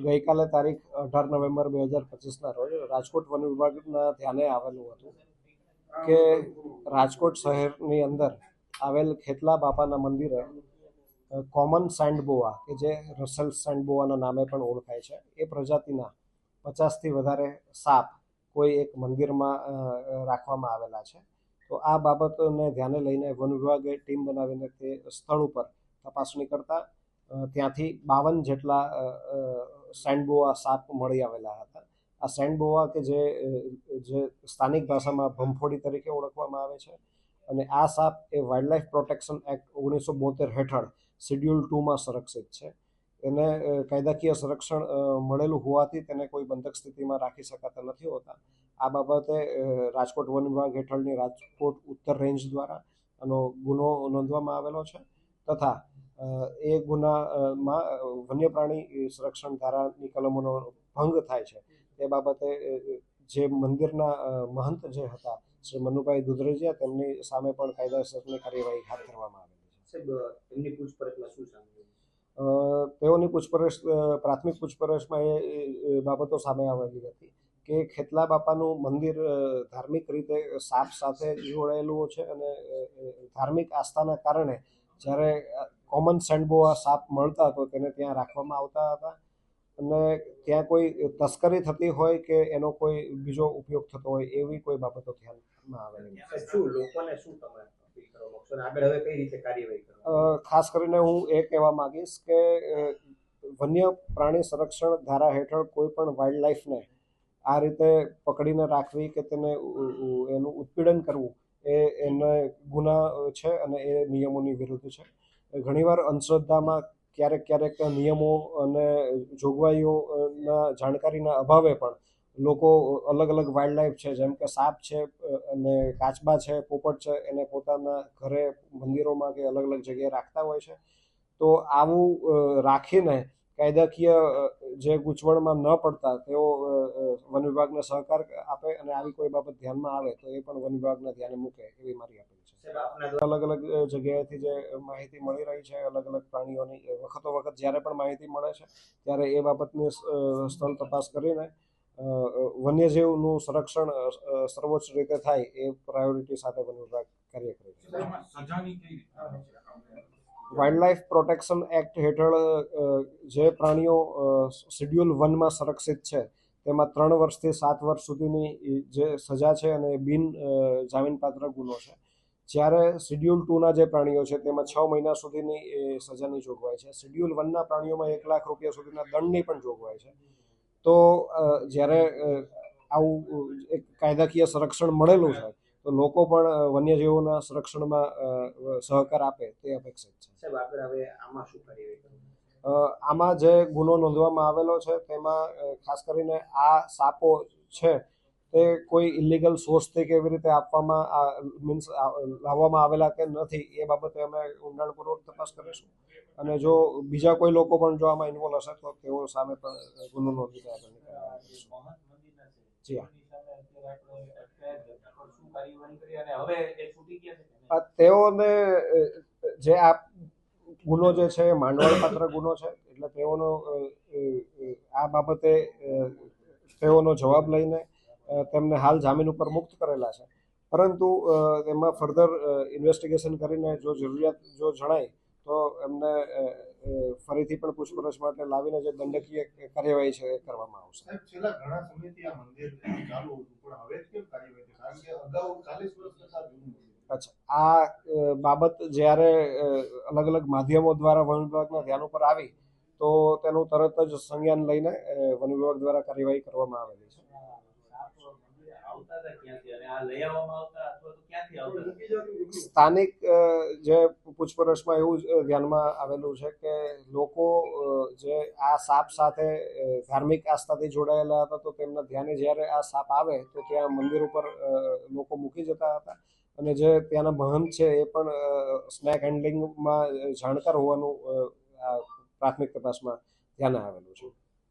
ગઈકાલે તારીખ 18 નવેમ્બર 2025ના રોજ રાજકોટ વન વિભાગના ધ્યાને આવેલું હતું કે રાજકોટ શહેરની અંદર આવેલ ખેતલા બાપાના મંદિરે કોમન સેન્ડબોઆ કે જે રસેલ સેન્ડબોઆના નામે પણ ઓળખાય છે એ પ્રજાતિના 50થી વધારે સાપ કોઈ એક મંદિરમાં રાખવામાં આવેલા છે. તો આ બાબતને ધ્યાને લઈને વન વિભાગે ટીમ બનાવીને તે સ્થળ ઉપર તપાસણી કરતા ત્યાંથી 52 જેટલા સેન્ડબોઆ સાપ મળી આવેલા હતા. આ સેન્ડબોઆ કે જે સ્થાનિક ભાષામાં ભંફોડી તરીકે ઓળખવામાં આવે છે અને આ સાપ એ વાઇલ્ડલાઇફ પ્રોટેક્શન એક્ટ 1972 હેઠળ શિડ્યુલ 2માં સંરક્ષિત છે. એને કાયદાકીય સંરક્ષણ મળેલું હોવાથી તેને કોઈ બંધક સ્થિતિમાં રાખી શકાતા નથી હોતા. આ બાબતે રાજકોટ વન વિભાગ હેઠળની રાજકોટ ઉત્તર રેન્જ દ્વારા આનો ગુનો નોંધવામાં આવેલો છે તથા એ ગુનામાં વન્ય પ્રાણી સંરક્ષણ ધારાની કલમોનો ભંગ થાય છે તે બાબતે જે મંદિરના મહંત જે હતા શ્રી મનુભાઈ દુધરેજિયા તેમની સામે પણ કાયદાસરની કાર્યવાહી હાથ ધરવામાં આવેલી છે. તેઓની પૂછપરછ પ્રાથમિક પૂછપરછમાં એ બાબતો સામે આવેલી હતી કે ખેતલા બાપાનું મંદિર ધાર્મિક રીતે સાપ સાથે જોડાયેલું છે અને ધાર્મિક આસ્થાના કારણે જ્યારે કોમન સેન્ડબોઆ સાપ મળતા તો તેને ત્યાં રાખવામાં આવતા હતા અને ત્યાં કોઈ તસ્કરી થતી હોય કે એનો કોઈ બીજો ઉપયોગ થતો હોય એવી કોઈ બાબતો ધ્યાનમાં આવેલી. ખાસ કરીને હું એ કહેવા માંગીશ કે વન્ય પ્રાણી સંરક્ષણ ધારા હેઠળ કોઈ પણ વાઇલ્ડ લાઈફને આ રીતે પકડીને રાખવી કે તેને એનું ઉત્પીડન કરવું એને ગુના છે અને એ નિયમોની વિરુદ્ધ છે. ઘણીવાર અંધશ્રદ્ધામાં ક્યારેક નિયમો અને જોગવાઈઓના જાણકારીના અભાવે પણ લોકો અલગ અલગ વાઇલ્ડ લાઈફ છે જેમ કે સાપ છે અને કાચબા છે, પોપટ છે એને પોતાના ઘરે મંદિરોમાં કે અલગ અલગ જગ્યાએ રાખતા હોય છે. તો આવું રાખીને કાયદાકીય જે ગૂંચવણમાં ન પડતા તેઓ વન વિભાગને સહકાર આપે અને આવી કોઈ બાબત ધ્યાનમાં આવે તો એ પણ વન વિભાગના ધ્યાને મૂકે એવી મારી અપીલ છે. અલગ અલગ જગ્યાએથી જે માહિતી મળી રહી છે અલગ અલગ પ્રાણીઓની વખત જ્યારે પણ માહિતી મળે છે ત્યારે એ બાબતની સ્થળ તપાસ કરીને વન્યજીવનું સંરક્ષણ સર્વોચ્ચ રીતે થાય એ પ્રાયોરિટી સાથે વન વિભાગ કાર્ય કરે છે. વાઇલ્ડલાઇફ પ્રોટેક્શન એક્ટ હેઠળ જે પ્રાણીઓ શિડ્યુલ 1માં સંરક્ષિત છે તેમાં 3 વર્ષથી 7 વર્ષ સુધીની જે સજા છે અને બિન જામીનપાત્ર ગુનો છે. જ્યારે શિડ્યુલ 2ના જે પ્રાણીઓ છે તેમાં 6 મહિના સુધીની સજાની જોગવાઈ છે. શિડ્યુલ 1ના પ્રાણીઓમાં 1 લાખ રૂપિયા સુધીના દંડની પણ જોગવાઈ છે. તો જ્યારે આવું એક કાયદાકીય સંરક્ષણ મળેલું છે તો લોકો પણ વન્યજીવોના સંરક્ષણમાં સહકાર આપે તે અપેક્ષિત છે. આમાં જે ગુનો નોંધવામાં આવેલો છે તેમાં ખાસ કરીને આ સાપો છે તે કોઈ ઇલીગલ સોર્સથી કેવી રીતે આપવામાં મીન્સ લાવવામાં આવેલા કે નથી એ બાબતે અમે ઊંડાણપૂર્વક તપાસ કરીશું અને જો બીજા કોઈ લોકો પણ જો આમાં ઇન્વોલ્વ હશે તો તેઓ સામે પણ ગુનો નોંધીને આગળની કાર્યવાહી કરીશું. જી હા, તેઓને જે આ ગુનો જે છે એ માંડવાળપાત્ર ગુનો છે એટલે તેઓનો આ બાબતે તેઓનો જવાબ લઈને તેમને હાલ જામીન ઉપર મુક્ત કરેલા છે. પરંતુ એમાં ફર્ધર ઇન્વેસ્ટિગેશન કરીને જો જરૂરિયાત જો જણાય તો એમને ફરીથી પણ પૂછપરછ માટે લાવીને જે દંડકીય કાર્યવાહી છે એ કરવામાં આવશે. છેલ્લા ઘણા સમયથી આ મંદિર ચાલુ હતું પણ હવે જ કેમ કાર્યવાહી? કારણ કે અગાઉ 40 વર્ષ પહેલા અચ્છા, આ બાબત જ્યારે અલગ અલગ માધ્યમો દ્વારા વન વિભાગના ધ્યાન ઉપર આવી તો તેનું તરત જ સંજ્ઞાન લઈને વન વિભાગ દ્વારા કાર્યવાહી કરવામાં આવેલી છે. સ્થાનિક જે પૂછપરછમાં એવું ધ્યાનમાં આવેલું છે કે લોકો જે આ સાપ સાથે ધાર્મિક આસ્થાથી જોડાયેલા હતા તો તેમના ધ્યાને જ્યારે આ સાપ આવે તો ત્યાં મંદિર ઉપર લોકો મૂકી જતા હતા અને જે ત્યાંના મહંત છે એ પણ સ્નેક હેન્ડલિંગમાં જાણકાર હોવાનું પ્રાથમિક તપાસમાં ધ્યાને આવેલું છે.